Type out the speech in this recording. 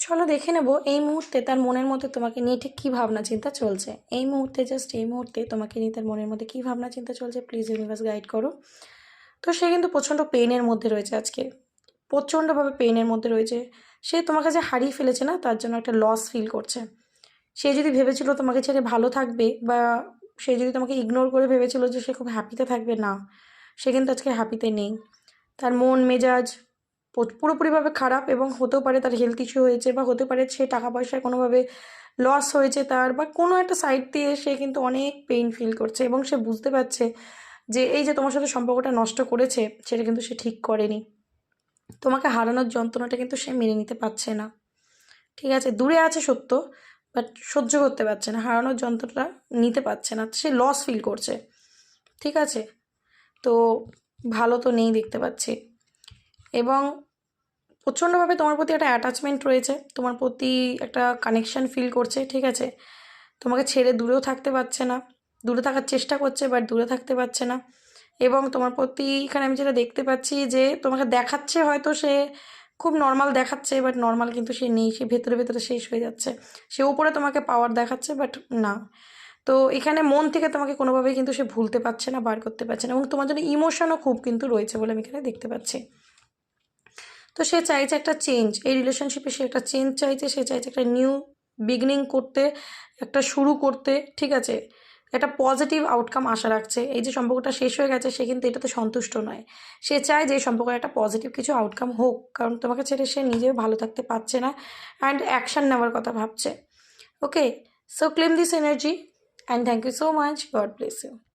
চলো দেখে নেব এই মুহূর্তে তার মনের মধ্যে তোমাকে নিয়ে ঠিক কী ভাবনা চিন্তা চলছে। এই মুহূর্তে জাস্ট এই মুহূর্তে তোমাকে নিয়ে তার মনের মধ্যে কী ভাবনা চিন্তা চলছে, প্লিজ ইউনিভার্স গাইড করো। তো সে কিন্তু প্রচণ্ড পেইনের মধ্যে রয়েছে আজকে, প্রচণ্ডভাবে পেইনের মধ্যে রয়েছে। সে তোমার কাছে হারিয়ে ফেলেছে না, তার জন্য একটা লস ফিল করছে। সে যদি ভেবেছিল তোমাকে ছেড়ে ভালো থাকবে, বা সে যদি তোমাকে ইগনোর করে ভেবেছিল যে সে খুব হ্যাপিতে থাকবে, না, সে কিন্তু আজকে হ্যাপিতে নেই। তার মন মেজাজ পুরোপুরিভাবে খারাপ, এবং হতেও পারে তার হেলথ ইস্যু হয়েছে, বা হতে পারে সে টাকা পয়সায় কোনোভাবে লস হয়েছে তার, বা কোনো একটা সাইড দিয়ে সে কিন্তু অনেক পেইন ফিল করছে, এবং সে বুঝতে পারছে যে এই যে তোমার সাথে সম্পর্কটা নষ্ট করেছে সেটা কিন্তু সে ঠিক করেনি। তোমাকে হারানোর যন্ত্রণাটা কিন্তু সে মেনে নিতে পারছে না। ঠিক আছে, দূরে আছে সত্য, বাট সহ্য করতে পারছে না, হারানোর যন্ত্রটা নিতে পারছে না, সে লস ফিল করছে। ঠিক আছে, তো ভালো তো নেই দেখতে পাচ্ছি, এবং প্রচণ্ডভাবে তোমার প্রতি একটা অ্যাটাচমেন্ট রয়েছে, তোমার প্রতি একটা কানেকশান ফিল করছে। ঠিক আছে, তোমাকে ছেড়ে দূরেও থাকতে পারছে না, দূরে থাকার চেষ্টা করছে বাট দূরে থাকতে পারছে না। এবং তোমার প্রতি এখানে আমি যেটা দেখতে পাচ্ছি যে তোমাকে দেখাচ্ছে, হয়তো সে খুব নর্মাল দেখাচ্ছে, বাট নর্মাল কিন্তু সে নেই, সে ভেতরে ভেতরে শেষ হয়ে যাচ্ছে। সে উপরে তোমাকে পাওয়ার দেখাচ্ছে, বাট না। তো এখানে মন থেকে তোমাকে কোনোভাবেই কিন্তু সে ভুলতে পারছে না, বার করতে পারছে না, এবং তোমার জন্য ইমোশনও খুব কিন্তু রয়েছে বলে আমি এখানে দেখতে পাচ্ছি। তো সে চাইছে একটা চেঞ্জ, এই রিলেশনশিপে সে একটা চেঞ্জ চাইছে, সে চাইছে একটা নিউ বিগিনিং করতে, একটা শুরু করতে। ঠিক আছে, একটা পজিটিভ আউটকাম আশা রাখছে। এই যে সম্পর্কটা শেষ হয়ে গেছে সে কিন্তু এটাতে সন্তুষ্ট নয়, সে চায় যে এই সম্পর্কের একটা পজিটিভ কিছু আউটকাম হোক, কারণ তোমাকে ছেড়ে সে নিজেও ভালো থাকতে পারছে না, অ্যান্ড অ্যাকশান নেওয়ার কথা ভাবছে। Okay, so claim this energy and thank you so much, God bless you.